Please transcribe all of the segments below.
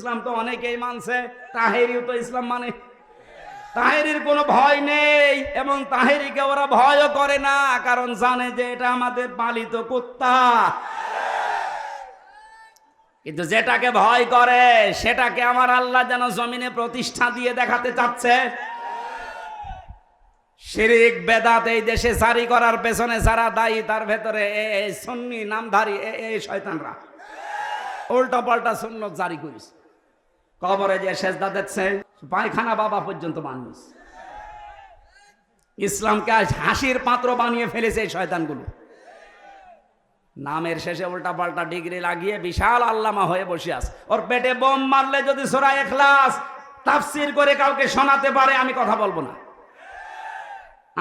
ইসলাম তো অনেকেই মানছে, তাহেরিও তো ইসলাম মানে। তাহেরির কোনো ভয় নেই, এবং তাহেরিকে ওরা ভয়ও করে না, কারণ জানে যে এটা আমাদের পালিত কুত্তা। কিন্তু যেটাকে ভয় করে সেটাকে আমার আল্লাহ যেন জমিনে প্রতিষ্ঠা দিয়ে দেখাতে চাচ্ছে। শিরিক বেদাত এই দেশে জারি করার পেছনে যারা দায়ী, তার ভেতরে এই সুন্নি নামধারী এই শয়তানরা উল্টা পাল্টা সুন্নত জারি করিস। কবরে যে সেজদা দিচ্ছে, পায়খানা বাবা পর্যন্ত মানুষ ইসলামকে হাসির পাত্র বানিয়ে ফেলেছে এই শয়তানগুলো। নামের শেষে উল্টা পাল্টা ডিগ্রি লাগিয়ে বিশাল আল্লামা হয়ে বসে আছে। ওর পেটে বোম মারলে যদি সূরা ইখলাস তাফসীর করে কাউকে শোনাতে পারে, আমি কথা বলবো না।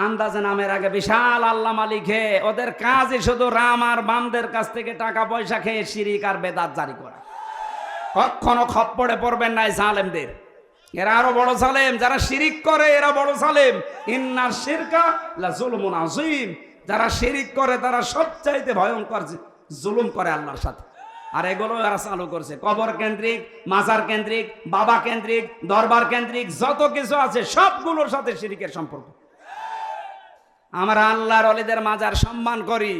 আন্দাজে নামের আগে বিশাল আল্লামা লিখে, ওদের কাজই শুধু রাম আর বামদের কাছ থেকে টাকা পয়সা খেয়ে শিরিক আর বেদাত জারি করা। কখনো খপ্পড়ে পড়বেন না জালেমদের, এরা আরো বড় জালেম। যারা শিরিক করে এরা বড় জালেম। ইন্নাশ শিরকা লাযুলমুন আযীম। যারা শিরিক করে তারা সবচাইতে ভয়ঙ্কর জুলুম করে আল্লাহর সাথে। আর এগুলো এরা চালু করছে, কবর কেন্দ্রিক, মাজার কেন্দ্রিক, বাবা কেন্দ্রিক, দরবার কেন্দ্রিক যত কিছু আছে সবগুলোর সাথে শিরিকের সম্পর্ক। আমরা আল্লাহর ওলিদের মাজার সম্মান করি,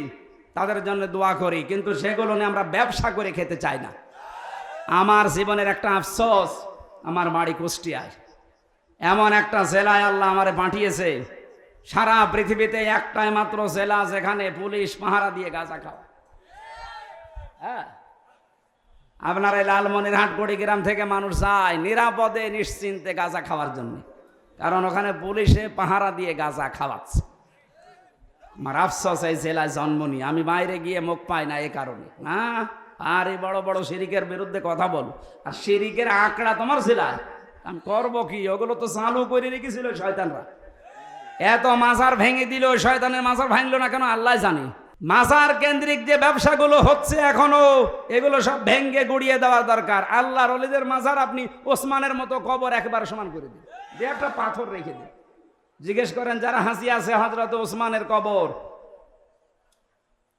তাদের জন্য দোয়া করি, কিন্তু সেগুলো নিয়ে আমরা ব্যবসা করে খেতে চাই না। আমার জীবনের একটা আফসোস, আমার বাড়ি কুষ্টিয়ায়। এমন একটা জেলায় আল্লাহ আমারে পাঠিয়েছে, সারা পৃথিবীতে একটাই মাত্র জেলা যেখানে পুলিশ পাহারা দিয়ে গাঁজা খাওয়া। হ্যাঁ, আপনার এই লালমনিরহাট কুড়িগ্রাম থেকে মানুষ যায় নিরাপদে নিশ্চিন্তে গাঁজা খাওয়ার জন্য, কারণ ওখানে পুলিশে পাহারা দিয়ে গাঁজা খাওয়াচ্ছে। আমার আফসোস এই জেলায় জন্ম নিয়ে আমি বাইরে গিয়ে মুখ পাই না, এই কারণে না। আর এই বড় বড় শিরিকের বিরুদ্ধে কথা বল, আর শিরিকের আঁকড়া তোমার জেলায়, আমি করবো কি? ওগুলো তো চালু করে রেখেছিল শয়তানরা। এত মাজার ভেঙে দিল, শয়তানের মাজার ভাঙলো না কেন আল্লাহ জানে। মাজার কেন্দ্রিক যে ব্যবসাগুলো হচ্ছে এখনো, এগুলো সব ভেঙ্গে গুড়িয়ে দেওয়া দরকার। আল্লাহর ওলিদের মাজার আপনি ওসমানের মতো কবর একবার সমান করে দিন, দিয়ে একটা পাথর রেখে দিন। জিজ্ঞেস করেন যারা হাসি আছে হযরত ওসমানের কবর,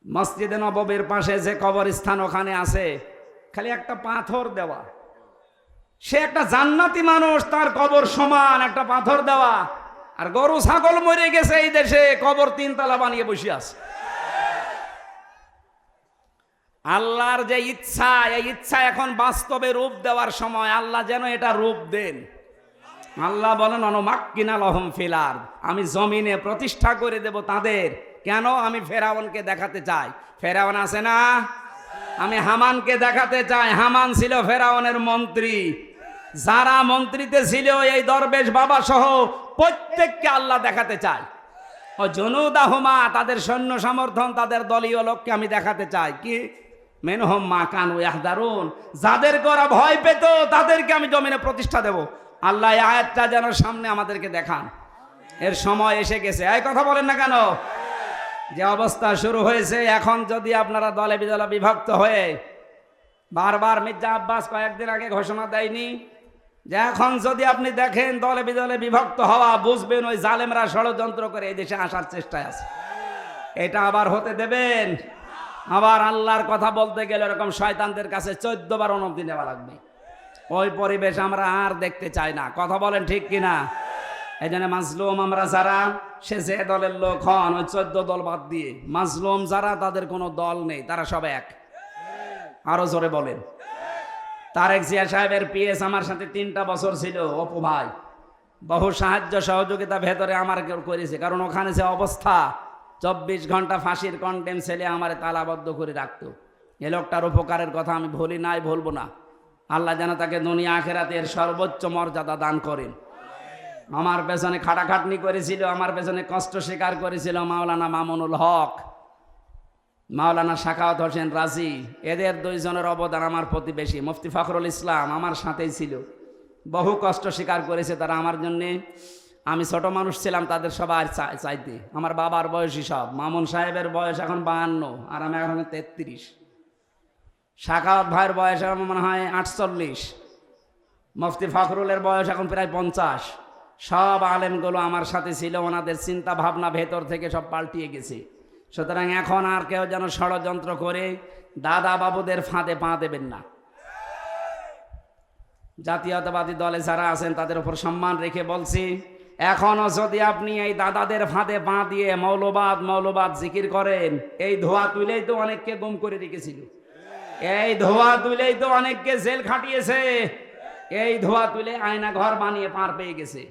মসজিদে নববীর পাশে যে কবরস্থান ওখানে আছে, খালি একটা পাথর দেওয়া। সে একটা জান্নাতি মানুষ, তার কবর সমান একটা পাথর দেওয়া। আর গরু ছাগল মরে গেছে এই দেশে, কবর 3 তলা বানিয়ে বসে আছে। আল্লাহর যে ইচ্ছা, এই ইচ্ছা এখন বাস্তবে রূপ দেওয়ার সময়। আল্লাহ যেন এটা রূপ দেন। আল্লাহ বলেন অনুমাক্কিনা লাহুম ফিল আরদ, আমি জমিনে প্রতিষ্ঠা করে দেব তাদের। কেন? আমি ফেরাউনকে দেখাতে চাই। ফেরাউন আছে না, আমি হামানকে দেখাতে চাই। হামান ছিল ফেরাউনের মন্ত্রী। যারা মন্ত্রীতে ছিল এই দরবেশ বাবা সহ প্রত্যেককে আল্লাহ দেখাতে চায়। ও জুনুদাহুমা, তাদের সৈন্য সমর্থন, তাদের দলীয় লোককে আমি দেখাতে চাই। কি? মিনহুম মা কানু ইয়াহদারুন, যাদেরকে ওরা ভয় পেত তাদেরকে আমি জমিনে প্রতিষ্ঠা দেব। আল্লাহ এই আয়াতটা যেন সামনে আমাদেরকে দেখান। এর সময় এসে গেছে। এই কথা বলেন না কেন? যে অবস্থা শুরু হয়েছে এখন, যদি আপনারা দলে বিদলে বিভক্ত হয়ে, বারবার মির্জা আব্বাস কয়েকদিন আগে ঘোষণা দেয়নি যে এখন যদি আপনি দেখেন দলে বিদলে বিভক্ত হওয়া, বুঝবেন ওই জালেমরা ষড়যন্ত্র করে এই দেশে আসার চেষ্টায় আছে। এটা আবার হতে দেবেন? আবার আল্লাহর কথা বলতে গেলে এরকম শয়তানদের কাছে 14 বার অনুমতি নেওয়া লাগবে। ওই পরিবেশ আমরা আর দেখতে চাই না। কথা বলেন ঠিক কিনা? এই জন্য মাজলুম আমরা যারা, সে যে দলের লোক হন, ওই 14 দল বাদ দিয়ে মাজলুম যারা, তাদের কোনো দল নেই, তারা সব এক। আরো জোরে বলেন। তারেক জিয়া সাহেবের পিএস আমার সাথে 3টা বছর ছিল, অপু ভাই। বহু সাহায্য সহযোগিতা ভেতরে আমার করেছে, কারণ ওখানে যে অবস্থা, 24 ঘন্টা ফাঁসির কন্টেম ছেলে আমারে তালাবদ্ধ করে রাখতো। এ লোকটার উপকারের কথা আমি ভুলি নাই, ভুলবো না। আল্লাহ যেন তাকে দুনিয়া আখিরাতের সর্বোচ্চ মর্যাদা দান করেন। আমার পেছনে খাটাখাটনি করেছিল, আমার পেছনে কষ্ট স্বীকার করেছিল মাওলানা মামুনুল হক, মাওলানা সাখাওয়াত হোসেন রাজি। এদের 2 জনের অবদান আমার প্রতি বেশি। মুফতি ফখরুল ইসলাম আমার সাথেই ছিল, বহু কষ্ট স্বীকার করেছে তারা আমার জন্যে। আমি ছোট মানুষ ছিলাম তাদের সবার চাইতে। আমার বাবার বয়সী সব। মামুন সাহেবের বয়স এখন 52, আর আমি এখন 33। সাখাওয়াত ভাইয়ের বয়স এখন মনে হয় 48। মুফতি ফখরুলের বয়স এখন প্রায় 50। সব আলেমগুলো আমার সাথে ছিল। ওনাদের চিন্তা ভাবনা ভেতর থেকে সব পাল্টিয়ে গেছে। সুতরাং এখন আর কেউ যেন ষড়যন্ত্র করে দাদা বাবুদের ফাঁদে পা দেবেন না। জাতীয়তাবাদী দলে যারা আছেন তাদের উপর সম্মান রেখে বলছি, এখনো যদি আপনি এই দাদাদের ফাঁদে পা দিয়ে মৌলবাদ মৌলবাদ জিকির করেন, এই ধোয়া তুলেই তো অনেককে গুম করে রেখেছিল, এই ধোয়া তুলেই তো অনেককে জেল খাটিয়েছে, এই ধোয়া তুলে আয়না ঘর বানিয়ে পার পেয়ে গেছে।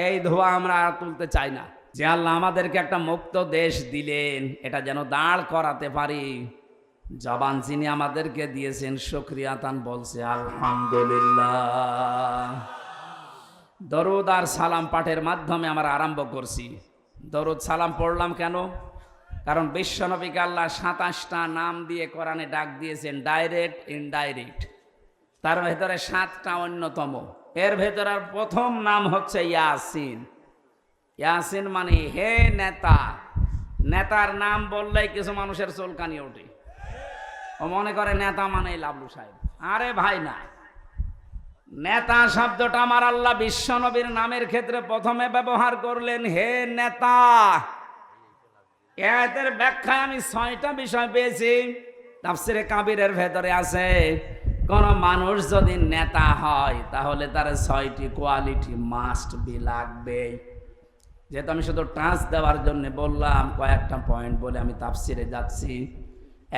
এই ধোয়া আমরা আর তুলতে চাই না। যে আল্লাহ আমাদেরকে একটা মুক্ত দেশ দিলেন, এটা যেন দাঁড় করাতে পারি। জবান যিনি আমাদেরকে দিয়েছেন শুকরিয়া তান বলছে আলহামদুলিল্লাহ। দরুদ আর সালাম পাঠের মাধ্যমে আমরা আরম্ভ করছি। দরুদ সালাম পড়লাম কেন? কারণ বিশ্বনবীকে আল্লাহ 27টা নাম দিয়ে কোরআনে ডাক দিয়েছেন, ডাইরেক্ট ইনডাইরেক্ট। তার ভেতরে 7টা অন্যতম। এর ভেতরে প্রথম নাম হচ্ছে ইয়াসিন। ইয়াসিন মানে হে নেতা। নেতার নাম বললেই কিছু মানুষের চুলকানি ওঠে, ও মনে করে নেতা মানে লাবলু সাহেব। আরে ভাই না, নেতা শব্দটা আমার আল্লাহ বিশ্বনবীর নামের ক্ষেত্রে প্রথমে ব্যবহার করলেন, হে নেতা। এর ব্যাখ্যায় আমি 6টা বিষয় পেয়েছি। তাফসিরে কাবিরের ভেতরে আছে, কোন মানুষ যদি নেতা হয় তাহলে তার 6টি কোয়ালিটি মাস্ট বি লাগবে। যেহেতু আমি শুধু টাচ দেওয়ার জন্য বললাম, কয়েকটা পয়েন্ট বলে আমি তাফসিরে যাচ্ছি।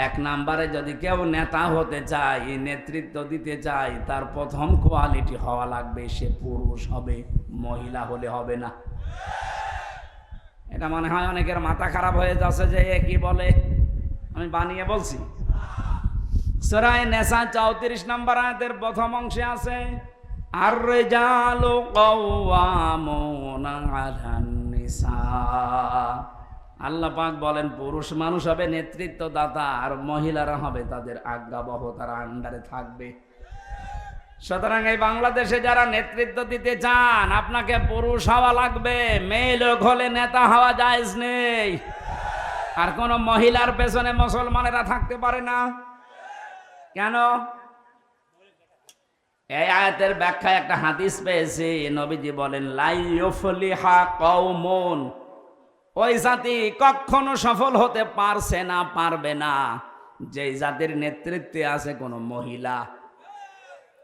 1 নম্বরে যদি কেউ নেতা হতে চায়, নেতৃত্ব দিতে চায়, তার প্রথম কোয়ালিটি হওয়া লাগবে সে পুরুষ হবে, মহিলা হলে হবে না। এটা মনে হয় অনেকের মাথা খারাপ হয়ে যাচ্ছে যে এ কি বলে, আমি বানিয়ে বলছি। সূরা নিসা 34 নম্বর আয়াতের প্রথম অংশে আছে, আর রিজালু কাওয়ামুনা আলান নিসা। আল্লাহ পাক বলেন পুরুষ মানুষ হবে নেতৃত্বদাতা, আর মহিলারা হবে তাদের আজ্ঞাবহ, তারা আন্ডারে থাকবে। সুতরাং এই বাংলাদেশে যারা নেতৃত্ব দিতে চান, আপনাকে পুরুষ হওয়া লাগবে। মেয়ে লোক হলে নেতা হওয়া জায়েজ নেই। আর কোন মহিলার পেছনে মুসলমানেরা থাকতে পারে না। কেন? এই আয়াতের ব্যাখ্যায় একটা হাদিস পেয়েছি, নবীজি বলেন লা ইউফলিহা কওমুন, ওই জাতি কখনো সফল হতে পারছে না, পারবে না, যেই জাতির নেতৃত্বে আছে কোন মহিলা।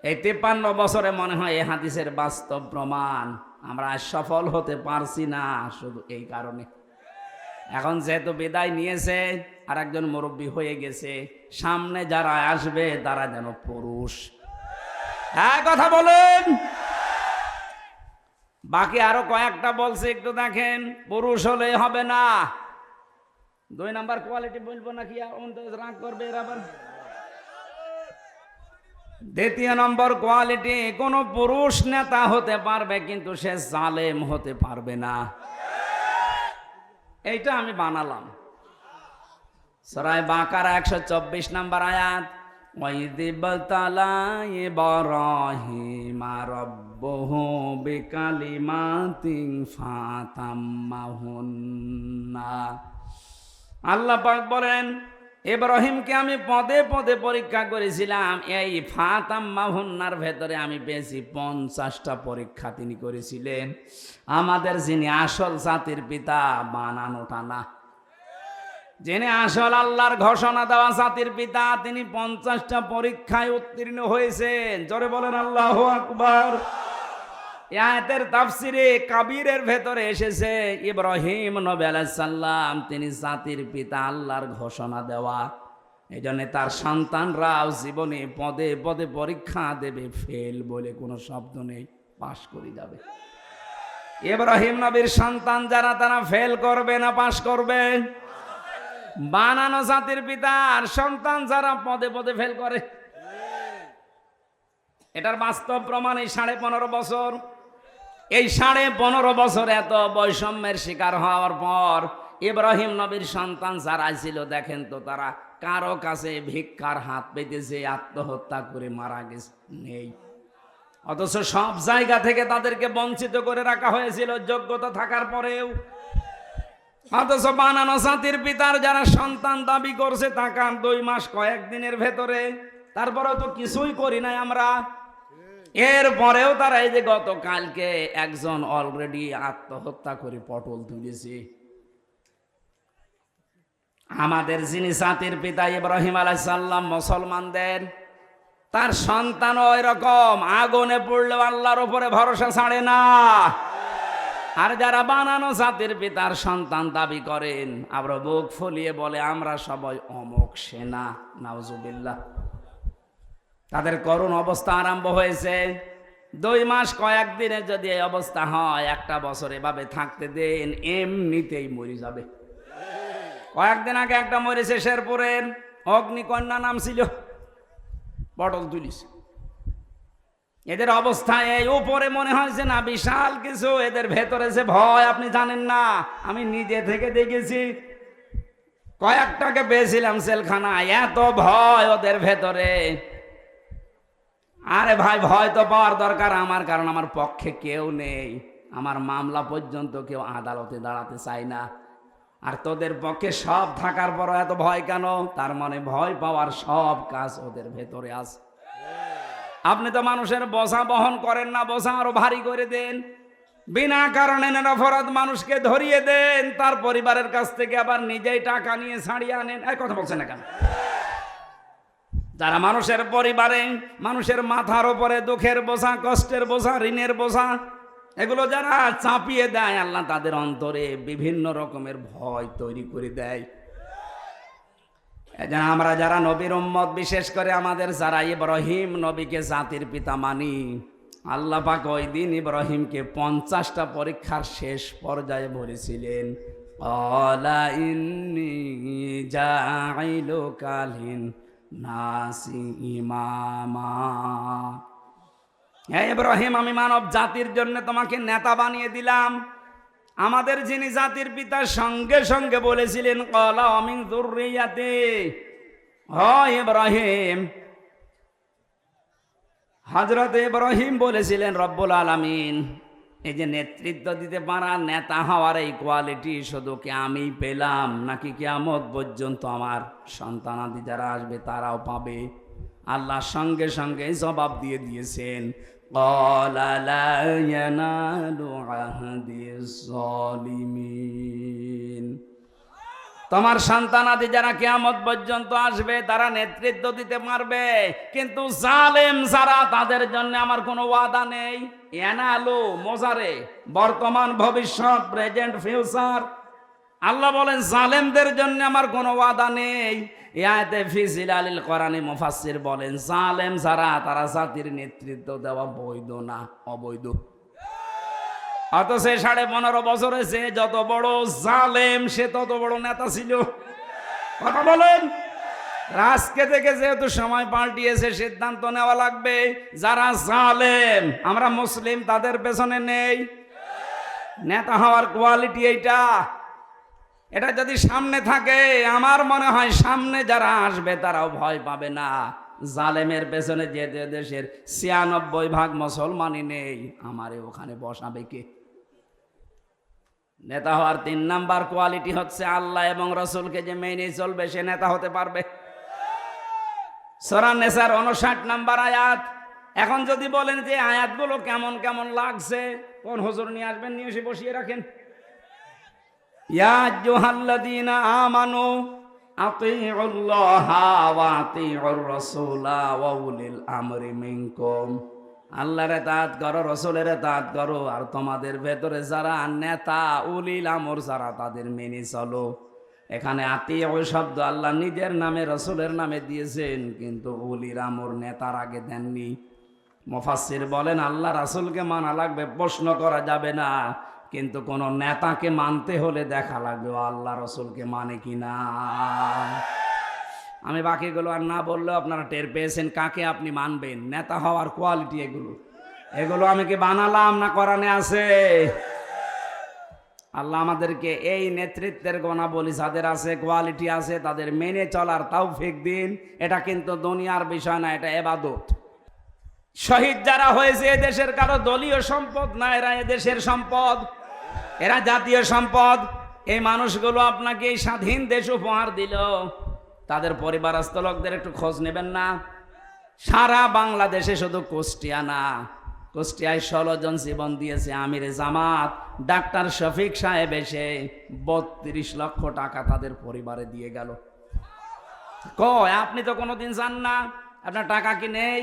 এই 53 বছরে মনে হয় এই হাদিসের বাস্তব প্রমাণ। আমরা সফল হতে পারছি না শুধু এই কারণে। এখন যেহেতু বিদায় নিয়েছে, আর একজন মুরব্বী হয়ে গেছে, সামনে যারা আসবে তারা যেন পুরুষ। হ্যাঁ, কথা বলেন। বাকি আরো কয়েকটা বলছে, একটু দেখেন। পুরুষ হলে হবে না। 2 নাম্বার কোয়ালিটি বলবো নাকি রাগ করবে এর আবার? 2য় নম্বর কোয়ালিটি, কোন পুরুষ নেতা হতে পারবে কিন্তু সে জালেম হতে পারবে না। এইটা আমি বানালাম। সূরা বাকারা 124 নম্বর আয়াত, ওয়াইযিবতালা ইব্রাহিমা রাব্বুহু বিকালিমাতিন ফাতাম্মাহুন্না। আল্লাহ পাক বলেন, ইব্রাহিমকে আমি পদে পদে পরীক্ষা করেছিলাম। এই ফাতাম্মাহুন্নার ভেতরে আমি পেয়েছি 50টা পরীক্ষা তিনি করেছিলেন। আমাদের যিনি আসল জাতির পিতা, বানানোটা না, যিনি আসল আল্লাহর ঘোষণা দেওয়া জাতির পিতা, তিনি 50টা পরীক্ষায় উত্তীর্ণ হয়েছেন। জোরে বলেন আল্লাহু আকবার। আয়াতের তাফসিরে কাবিরের ভেতরে এসেছে, ইব্রাহিম নবী আলাইহিস সালাম তিনি জাতির পিতা, আল্লাহর ঘোষণা দেওয়া। এই জন্য তার সন্তানরাও জীবনে পদে পদে পরীক্ষা দেবে, ফেল বলে কোনো শব্দ নেই, পাশ করে যাবে। ইব্রাহিম নবীর সন্তান যারা, তারা ফেল করবে না পাশ করবে? বানানো জাতির পিতা আর সন্তান যারা পদে পদে ফেল করে। এটার বাস্তব প্রমাণ এই 15.5 বছর। এই 15.5 বছর এত বৈষম্যের শিকার হওয়ার পর ইব্রাহিম নবীর সন্তান যারা ছিল, দেখেন তো তারা কারো কাছে ভিক্ষার হাত পেতেছে, আত্মহত্যা করে মারা গেছে নেই। অথচ সব জায়গা থেকে তাদেরকে বঞ্চিত করে রাখা হয়েছিল যোগ্যতা থাকার পরেও। অথচ বানানো জাতির পিতার যারা সন্তান দাবি করছে, তাকান 2 মাস কয়েকদিনের ভেতরে, তারপরেও তো কিছুই করি নাই আমরা। এরপরেও তারা এই যে গতকালকে একজন অলরেডি আত্মহত্যা করে পটল তুলেছে। আমাদের যিনি জাতির পিতা ইব্রাহিম আলাইহিস সালাম মুসলমানদের, তার সন্তান ওই রকম আগুনে পড়লেও আল্লাহর উপরে ভরসা ছাড়ে না। আর যারা বানানো জাতির পিতার সন্তান দাবি করেন, আবার বুক ফুলিয়ে বলে আমরা সবাই অমোক সেনা, নাউজুবিল্লাহ। তাদের করুণ অবস্থা আরম্ভ হয়েছে। 2 মাস কয়েকদিনে যদি এই অবস্থা হয়, একটা বছর এভাবে থাকতে দেন, এমনিতেই মরে যাবে। কয়েকদিন আগে একটা মরেছে শেরপুরের, অগ্নিকন্যা নাম ছিল, পটল তুলিস। এদের অবস্থা এই, উপরে মনে হয়েছে না বিশাল কিছু, এদের ভেতরে যে ভয় আপনি জানেন না। আমি নিজে থেকে দেখেছি, কয়েকটাকে পেয়েছিলাম সেলখানায়, এত ভয় ওদের ভেতরে। আরে ভাই, ভয় তো পাওয়ার দরকার আমার, কারণ আমার পক্ষে কেউ নেই। আমার মামলা পর্যন্ত কেউ আদালতে দাঁড়াতে চায় না। আর তোদের পক্ষে সব থাকার পরও এত ভয় কেন? তার মানে ভয় পাওয়ার সব কাজ ওদের ভেতরে আছে। আপনি তো মানুষের বোঝা বহন করেন না, বোঝা আরো ভারী করে দেন। বিনা কারণে নিরপরাধ মানুষকে ধরিয়ে দেন, তার পরিবারের কাছ থেকে আবার নিজেই টাকা নিয়ে ছাড়িয়ে আনেন। এই কথা বলছেন না কেন? যারা মানুষের পরিবারে, মানুষের মাথার উপরে দুঃখের বোঝা, কষ্টের বোঝা, ঋণের বোঝা, এগুলো যারা চাপিয়ে দেয়, আল্লাহ তাদের অন্তরে বিভিন্ন রকমের ভয় তৈরি করে দেয়। এজন্য আমরা যারা নবীর উম্মত, বিশেষ করে আমাদের যারা ইব্রাহিম নবীকে জাতির পিতা মানি, আল্লাহ পাক ওই দিন ইব্রাহিমকে 50টা পরীক্ষার শেষ পর্যায়ে বলেছিলেন, ক্বালা ইন্নী জাইলুকা লিন-নাসি ইমামা। হে ইব্রাহিম, আমি মানব জাতির জন্য তোমাকে নেতা বানিয়ে দিলাম। আমাদের যিনি জাতির পিতা সঙ্গে সঙ্গে বলেছিলেন, ক্বালা মিন যুররিয়াতি। হয় ইব্রাহিম, হযরত ইব্রাহিম বলেছিলেন, রব্বুল আলামিন, এই যে নেতৃত্ব দিতে পারা, নেতা হওয়ার এই কোয়ালিটি শুধু কি আমি পেলাম, নাকি কিয়ামত পর্যন্ত আমার সন্তানাদি যারা আসবে তারাও পাবে? আল্লাহ সঙ্গে সঙ্গে জবাব দিয়ে দিয়েছেন, ক্বালা লা ইয়ানালু আহদিস যালিমিন। তোমার সন্তানাদি যারা কিয়ামত পর্যন্ত আসবে তারা নেতৃত্ব দিতে পারবে, কিন্তু জালেম যারা, তাদের জন্য আমার কোনো ওয়াদা নেই। ইয়ানালু মোজারে, বর্তমান, ভবিষ্যৎ, প্রেজেন্ট, ফিউচার। আল্লাহ বলেন জালেমদের জন্য আমার কোনো ওয়াদা নেই। ইয়াতে ফি জিলালিল কোরআনি মুফাসসির বলেন, জালেম যারা, তারা জাতির নেতৃত্ব দেওয়া বৈধ না, অবৈধ। অথচ 15.5 বছরে সে যত বড় জালেম, সে তত বড় নেতা ছিল। কথা বলেন। আজকে থেকে যেহেতু সময় পাল্টিয়েছে, সিদ্ধান্ত নেওয়া লাগবে। যারা জালেম, আমরা মুসলিম, তাদের পেছনে নেই। নেতা হওয়ার কোয়ালিটি এইটা। এটা যদি সামনে থাকে, আমার মনে হয় সামনে যারা আসবে তারাও ভয় পাবে না। জালেমের পেছনে যে দেশের 96% মুসলমানই নেই, আমারে ওখানে বসাবে কে? নেতা হওয়ার 3 নাম্বার কোয়ালিটি হচ্ছে আল্লাহ এবং রসুলকে যে মেনে চলবে, সে নেতা হতে পারবে। সূরা নিসার 59 নাম্বার আয়াত। এখন যদি বলেন যে আয়াতগুলো কেমন কেমন লাগছে, কোন হুজুর নিয়ে আসবেন, নিয়ে এসে বসিয়ে রাখেন। ইয়া আইয়ুহাল্লাযীনা আমানু আতিউল্লাহা ওয়া আতিউর রাসূলা ওয়া উলিল আমরি মিনকুম। আল্লাহর ইতাআত করো, রাসূলের ইতাআত করো, আর তোমাদের ভেতরে যারা নেতা, উলিল আমর যারা, তাদের মেনে চলো। এখানে আতিউ শব্দ আল্লাহ নিজের নামে, রাসূলের নামে দিয়েছেন, কিন্তু উলিল আমর নেতার আগে দেননি। মুফাসসির বলেন, আল্লাহ রাসূলকে মানা লাগবে, প্রশ্ন করা যাবে না, কিন্তু কোন নেতাকে মানতে হলে দেখা লাগবে আল্লাহ রসুলকে মানে কিনা। আমি বাকিগুলো আর না বললেও আপনারা টের পেয়েছেন কাকে আপনি মানবেন। নেতা হওয়ার কোয়ালিটি এগুলো আমি কি বানালাম না কোরআনে আছে? আল্লাহ আমাদেরকে এই নেতৃত্বের গুণাবলী যাদের আছে, কোয়ালিটি আছে, তাদের মেনে চলার তৌফিক দিন। এটা কিন্তু দুনিয়ার বিষয় না, এটা ইবাদত। শহীদ যারা হয়েছে, এদেশের কারো দলীয় সম্পদ না, এরা এদেশের সম্পদ, এরা জাতীয় সম্পদ। এই মানুষগুলো আপনাকে এই স্বাধীন দেশ উপহার দিল, তাদের পরিবারস্থ লোকদের একটু খোঁজ নেবেন না? সারা বাংলাদেশে শুধু কুষ্টিয়ায় 16 জন জীবন দিয়েছে আমিরে জামাত ডাক্তার শফিক সাহেব এসে 32 লক্ষ টাকা তাদের পরিবারে দিয়ে গেল। কয় আপনি তো কোনোদিন যান না, আপনার টাকা কি নেই?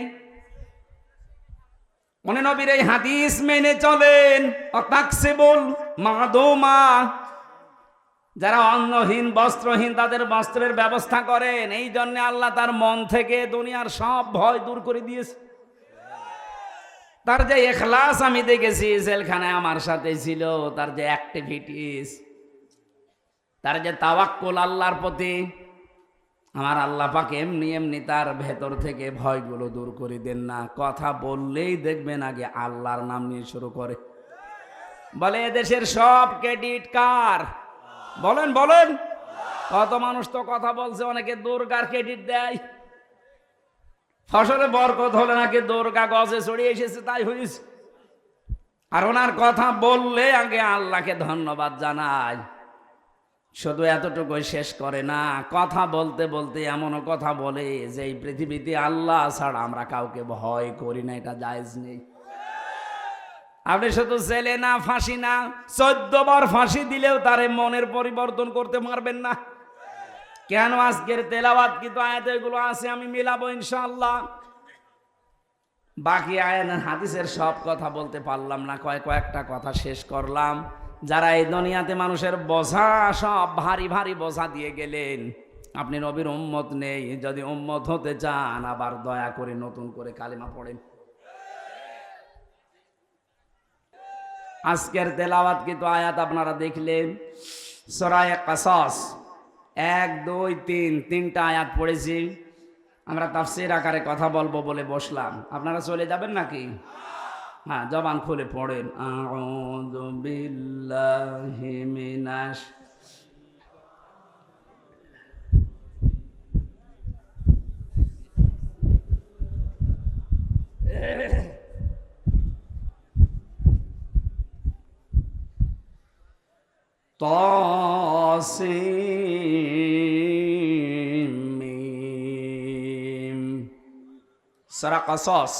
মনে নবীর এই হাদিস মেনে চলেন। অতাকসিবুল মাদুমা, যারা অন্নহীন বস্ত্রহীন তাদের বস্ত্রের ব্যবস্থা করেন। এই জন্য আল্লাহ তার মন থেকে দুনিয়ার সব ভয় দূর করে দিয়েছে। তার যে ইখলাস আমি দেখেছি, জেলখানায় আমার সাথে ছিল, তার যে অ্যাক্টিভিটিস, তার যে তাওয়াক্কুল আল্লাহর প্রতি, আমার আল্লাহ পাক এমনি এমনি তার ভেতর থেকে ভয়গুলো দূর করে দেন না। কথা বললেই দেখবেন আগে আল্লাহর নাম নিয়ে শুরু করে। বলে এদেশের সব ক্রেডিট কার? বলেন বলেন। কত মানুষ তো কথা বলছে, অনেকে দুর্গার ক্রেডিট দেয়। ফসলে বরকত হলে নাকি দুর্গা গজে চড়িয়ে এসেছে, তাই হয়েছে। আর ওনার কথা বললে আগে আল্লাহকে ধন্যবাদ জানায়। শুধু এতটুকুই শেষ করে না, কথা বলতে বলতে এমনও কথা বলে যে এই পৃথিবীতে আল্লাহ ছাড়া আমরা কাউকে ভয় করি না, এটা জায়েজ নেই। আপনি শুধু জেলে না, ফাঁসি না, 14 বার ফাঁসি দিলেও তারে মনের পরিবর্তন করতে পারবেন না। কেন? আজকের তেলাওয়াত কিন্তু আয়াতে এগুলো আছে, আমি মিলাবো ইনশাআল্লাহ। বাকি আয়াত হাদিসের সব কথা বলতে পারলাম না, কয়েকটা কথা শেষ করলাম। যারা এই দুনিয়াতে মানুষের বোঝা, সব ভারী ভারী বোঝা দিয়ে গেলেন, আপনি নবীর উম্মত নেই। যদি উম্মত হতে চান, আবার দয়া করে নতুন করে কালিমা পড়েন। আজকের তেলাওয়াত কিন্তু আয়াত আপনারা দেখলেন, সূরা কাসাস 1, 2, 3 তিনটা আয়াত পড়েছি। আমরা তাফসীর আকারে কথা বলবো বলে বসলাম। আপনারা চলে যাবেন নাকি? হ্যাঁ, জবান খুলে পড়েন। আউযু বিল্লাহি মিনাশ তাসিম মিম। সূরা কাসাস,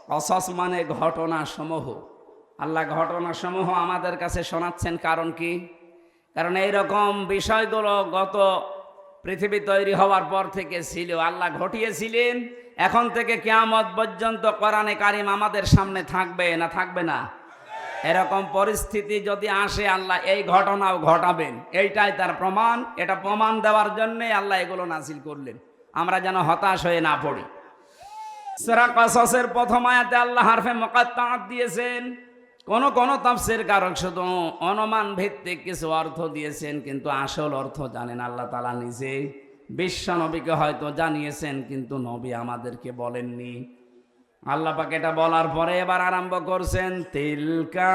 কাসাস মানে ঘটনা সমূহ। আল্লাহ ঘটনা সমূহ আমাদের কাছে শোনাচ্ছেন। কারণ কি? কারণ এইরকম বিষয়গুলো গত পৃথিবী তৈরি হওয়ার পর থেকে ছিল, আল্লাহ ঘটিয়েছিলেন। এখন থেকে কিয়ামত পর্যন্ত কোরআনে কারিম আমাদের সামনে থাকবে না থাকবে না? এরকম পরিস্থিতি যদি আসে, আল্লাহ এই ঘটনাও ঘটাবেন। এইটাই তার প্রমাণ। এটা প্রমাণ দেওয়ার জন্যে আল্লাহ এগুলো নাজিল করলেন, আমরা যেন হতাশ হয়ে না পড়ি। সূরা কাসাসের প্রথম আয়াতে আল্লাহ হারফে মুকাত্তাআত দিয়েছেন। কোন তাফসীর কারক শুধু অনুমান ভিত্তিক কিছু অর্থ দিয়েছেন, কিন্তু আসল অর্থ জানেন আল্লাহ তাআলা নিজে। বিশ্ব নবীকে হয়তো জানিয়েছেন, কিন্তু নবী আমাদেরকে বলেননি। আল্লাহ পাক এটা বলার পরে এবার আরম্ভ করছেন, তিলকা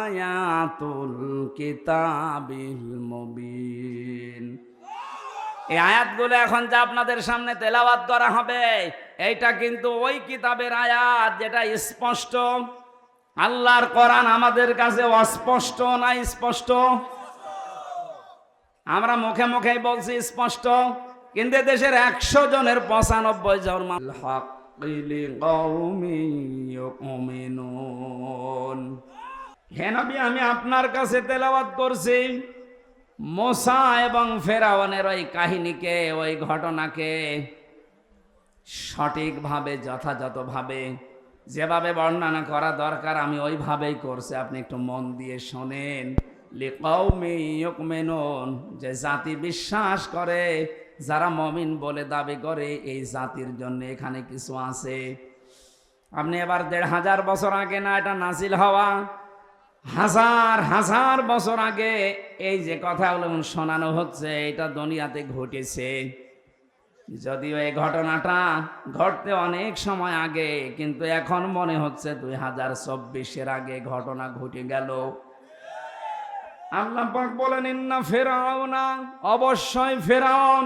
আয়াতুল কিতাবিল মুবিন। এই আয়াতগুলো এখন যা আপনাদের সামনে তেলাওয়াত করা হবে, এইটা কিন্তু ওই কিতাবের আয়াত যেটা স্পষ্ট। আল্লাহর কোরআন আমাদের কাছে অস্পষ্ট না স্পষ্ট? আমরা মুখে মুখে বলছি স্পষ্ট, কিন্তু দেশের 100 জনের 95 জন হক হে নবী, আমি আপনার কাছে তেলাওয়াত করছি মুসা এবং ফেরাউনের ওই কাহিনীকে, ওই ঘটনাকে সঠিকভাবে যথাযথভাবে যেভাবে বর্ণনা করা দরকার আমি ওইভাবেই করছি। আপনি একটু মন দিয়ে শোনেন। লিকাউমি ইউমিনুন, যে জাতি বিশ্বাস করে, যারা মুমিন বলে দাবি করে, এই জাতির জন্য এখানে কিছু আছে। আপনি এবার 1500 বছর আগে না এটা নাজিল হওয়া, হাজার হাজার বছর আগে এই যে কথাগুলো শোনানো হচ্ছে, এটা দুনিয়াতে ঘটেছে। যদিও এই ঘটনাটা ঘটতে অনেক সময় আগে, কিন্তু এখন মনে হচ্ছে 2024-এর আগে ঘটনা ঘটে গেল। আল্লাহ পাক বলেন, ইন্না ফিরাউনা, অবশ্যই ফিরাউন,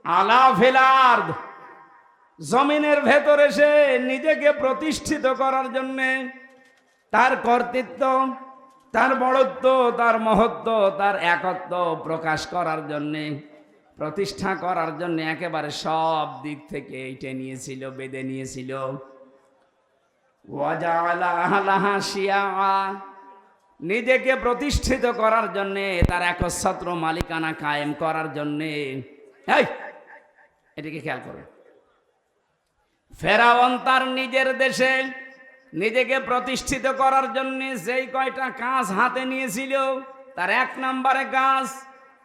আলা ফিল আরদ, জমিনের ভেতরে সে নিজেকে প্রতিষ্ঠিত করার জন্যে, তার কর্তৃত্ব, তার বড়ত্ব, তার মহত্ব, তার একত্ব প্রকাশ করার জন্যে, প্রতিষ্ঠা করার জন্য একেবারে সব দিক থেকে এইটা নিয়েছিল, বেঁধে নিয়েছিল। ওয়াজাআলা আহলাহা শিয়াআ, নিজেকে প্রতিষ্ঠিত করার জন্যে, তার একচ্ছত্র মালিকানা কায়েম করার জন্যে। এদিকে খেয়াল করো, ফেরাউন তার নিজের দেশে নিজেকে প্রতিষ্ঠিত করার জন্য যেই কয়টা কাজ হাতে নিয়েছিল, তার এক নম্বরে কাজ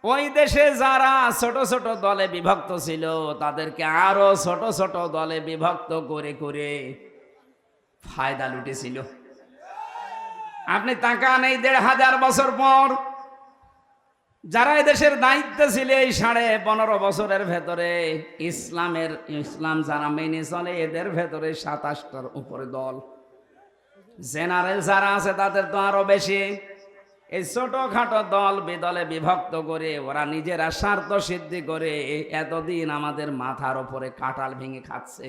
ওই দেশে যারা ছোট ছোট দলে বিভক্ত ছিল তাদেরকে আরো ছোট ছোট দলে বিভক্ত করে করে ফায়দা লুটেছিল। আপনি তাকান, এই ১৫০০ বছর পর যারা দেশের দায়িত্বে ছিল এই ১৫.৫ বছরের ভেতরে ইসলাম যারা মেনে চলে এদের ভেতরে ২৭টার উপরে দল। জেনারেল যারা আছে তাদের তো আরো বেশি। এই ছোটখাটো দল বিদলে বিভক্ত করে ওরা নিজেরা স্বার্থ সিদ্ধি করে এতদিন আমাদের মাথার উপরে কাঁঠাল ভেঙে খাচ্ছে।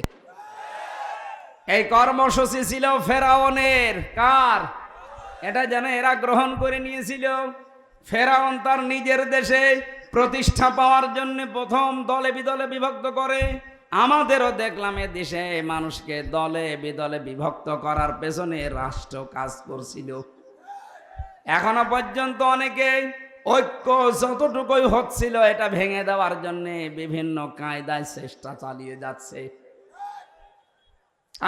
এই কর্মসূচি ছিল ফেরাউনের। কার? এটা যেন এরা গ্রহণ করে নিয়েছিল। ফেরাউন তার নিজের দেশে প্রতিষ্ঠা পাওয়ার জন্য প্রথম দলে বিদলে বিভক্ত করে। আমাদেরও দেখলাম এ দেশে মানুষকে দলে বিদলে বিভক্ত করার পেছনে রাষ্ট্র কাজ করছিল। এখনো পর্যন্ত অনেকে ঐক্য যতটুকুই হচ্ছিল এটা ভেঙে দেওয়ার জন্য বিভিন্ন কায়দায় চেষ্টা চালিয়ে যাচ্ছে।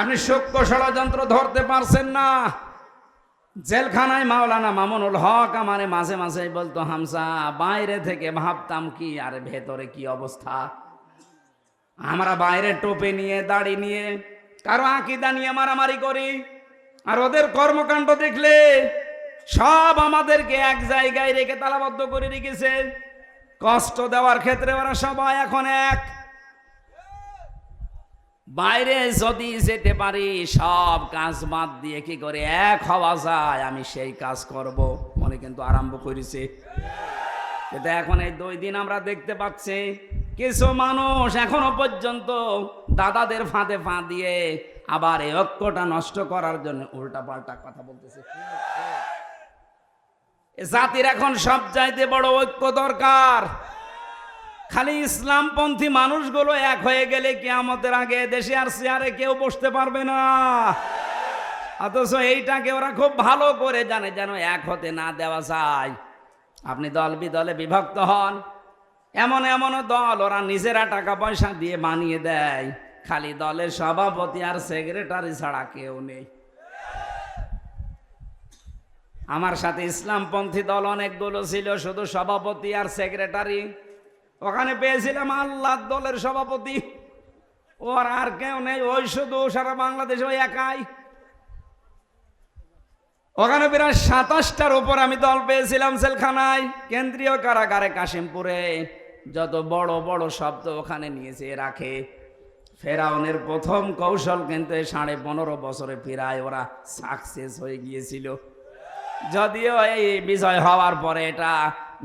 আপনি সূক্ষ্ম ষড়যন্ত্র ধরতে পারছেন না। জেলখানায় মাওলানা মামুনুল হক আমারে মাঝে মাঝে বলতো, হামসা বাইরে থেকে ভাবতাম কি আর ভেতরে কি অবস্থা। আমরা বাইরে টোপে নিয়ে দাড়ি নিয়ে কারো আকীদা নিয়ে মারামারি করি, আর ওদের কর্মকাণ্ড দেখলে সব আমাদেরকে এক জায়গায় রেখে তালাবদ্ধ করে রেখেছে। কষ্ট দেওয়ার ক্ষেত্রে ওরা সবাই এখন এক। বাইরে যদি যেতে পারি সব কাজ বাদ দিয়ে কি করে এক হওয়া যায় আমি সেই কাজ করব মনে কিন্তু আরম্ভ করেছে। কিন্তু এখন এই 2 দিন আমরা দেখতে পাচ্ছি কিছু মানুষ এখনো পর্যন্ত দাদাদের ফাঁদে ফা দিয়ে আবার এই ঐক্যটা নষ্ট করার জন্য উল্টা পাল্টা কথা বলতেছে। জাতির এখন সব চাইতে বড় ঐক্য দরকার। খালি ইসলামপন্থী মানুষগুলো এক হয়ে গেলে কিয়ামতের আগে দেশে আর চেয়ারে কেউ বসতে পারবে না। অথচ এইটাকে ওরা খুব ভালো করে জানে যেন এক হতে না দেওয়া যায়। আপনি দল বিদলে বিভক্ত হন, এমন এমন দল ওরা নিজেরা টাকা পয়সা দিয়ে বানিয়ে দেয়। খালি দলের সভাপতি আর সেক্রেটারি ছাড়া কেউ নেই। আমার সাথে ইসলামপন্থী দল অনেকগুলো ছিল, শুধু সভাপতি আর সেক্রেটারি। ওখানে পেয়েছিলাম আল্লাহর দলের সভাপতি, ওর আর কেউ নেই, ওই শুধু সারা বাংলাদেশে ওই একাই। ওখানে প্রায় ২৭টার উপর আমি দল পেয়েছিলাম জেলখানায়, কেন্দ্রীয় কারাগারে কাশিমপুরে। যত বড় বড় শব্দ ওখানে নিয়েছে রাখে। ফেরাউনের প্রথম কৌশল কিন্তু 15.৫ বছরে প্রায় ওরা সাকসেস হয়ে গিয়েছিল। যদিও এই বিজয় হওয়ার পরে এটা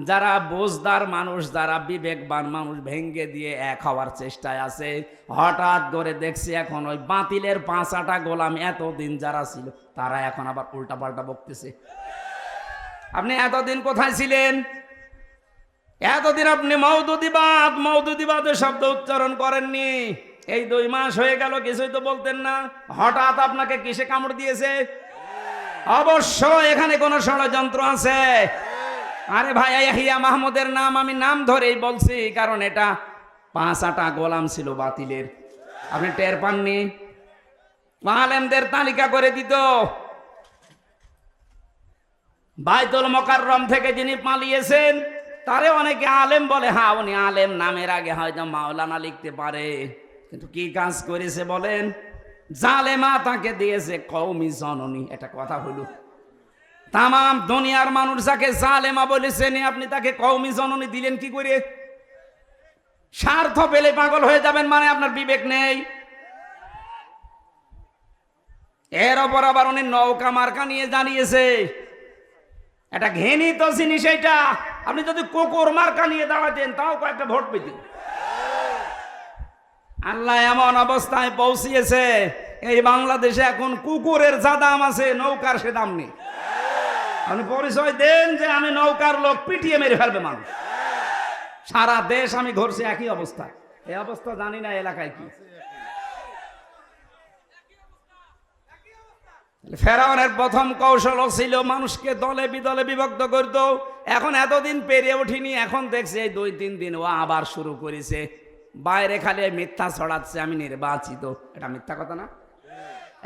যারা বুঝদার মানুষ, যারা বিবেকবান মানুষ ভেঙ্গে দিয়ে এক হওয়ার চেষ্টায় আছে। হঠাৎ করে দেখছি এখন ওই বাতিলের 5টা গোলাম এতদিন যারা ছিল তারা এখন আবার উল্টা পাল্টা বকতেছে। আপনি এতদিন কোথায় ছিলেন? এতদিন আপনি মওদুদিবাদের শব্দ উচ্চারণ করেননি। এই 2 মাস হয়ে গেল কিছুই তো বলতেন না। হঠাৎ আপনাকে কিসে কামড় দিয়েছে? অবশ্য এখানে কোন ষড়যন্ত্র আছে। আরে ভাই, ইয়াহিয়া মাহমুদের নাম আমি নাম ধরেই বলছি, কারণ এটা 5টা গোলাম ছিল বাতিলের। আপনি টের পাননি? আলেমদের তালিকা করে দিত। বাইতুল মোকাররম থেকে যিনি পালিয়েছেন তারে অনেকে আলেম বলে। হ্যাঁ, উনি আলেম, নামের আগে হয়তো মাওলানা লিখতে পারে, কিন্তু কি কাজ করেছে বলেন? জালেমা তাকে দিয়েছে কওমি জননী। এটা কথা হলো, তাম দুনিয়ার মানুষ যাকে জালেমা বলেছেন আপনি তাকে কওমি জননী দিলেন কি করে? স্বার্থ পেলে পাগল হয়ে যাবেন মানে আপনার বিবেক নেই। এর ওপর আবার উনি নৌকা মার্কা নিয়ে জানিয়েছে। এটা ঘৃণিত জিনিস। এইটা আপনি যদি কুকুর মার্কা নিয়ে দাঁড়াতেন তাও কয়েকটা ভোট পেতেন। আল্লাহ এমন অবস্থায় পৌঁছিয়েছে এই বাংলাদেশে এখন কুকুরের যা দাম আছে নৌকার সে দাম নেই। আপনি পরিচয় দেন যে আমি নৌকার লোক, পিটিয়ে মেরে ফেলবে মানুষ। সারা দেশ আমি ঘুরছি একই অবস্থা। এই অবস্থা জানি না এলাকায় কি। ফেরাউনের প্রথম কৌশল ছিল মানুষকে দলে বিদলে বিভক্ত করত। এখন এতদিন পেরিয়ে উঠিনি, এখন দেখছে এই 2-3 দিন ও আবার শুরু করেছে। বাইরে খালি মিথ্যা ছড়াচ্ছে, আমি নির্বাচিত। এটা মিথ্যা কথা না?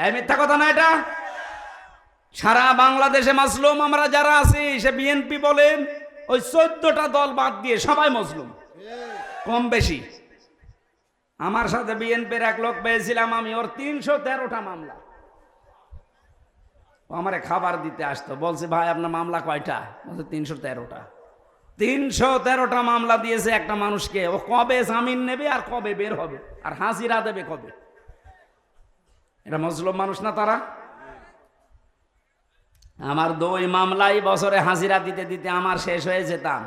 এই মিথ্যা কথা না এটা? সারা বাংলাদেশে মাসলুম আমরা যারা আছি, সে বিএনপি বলেন, ওই 14টা দল বাদ দিয়ে সবাই মজলুম কম বেশি। আমার সাথে বিএনপির এক লোক পেয়েছিলাম আমি, ওর 313টা মামলা। ও আমারে খাবার দিতে আসতো, বলছে ভাই আপনার মামলা কয়টা? বলছে 313টা। 313টা মামলা দিয়েছে একটা মানুষকে। ও কবে জামিন নেবে আর কবে বের হবে আর হাজিরা দেবে কবে? এটা মজলুম মানুষ না তারা? আমার 2 মামলাই বছরে হাজিরা দিতে দিতে আমার শেষ হয়ে যেতাম,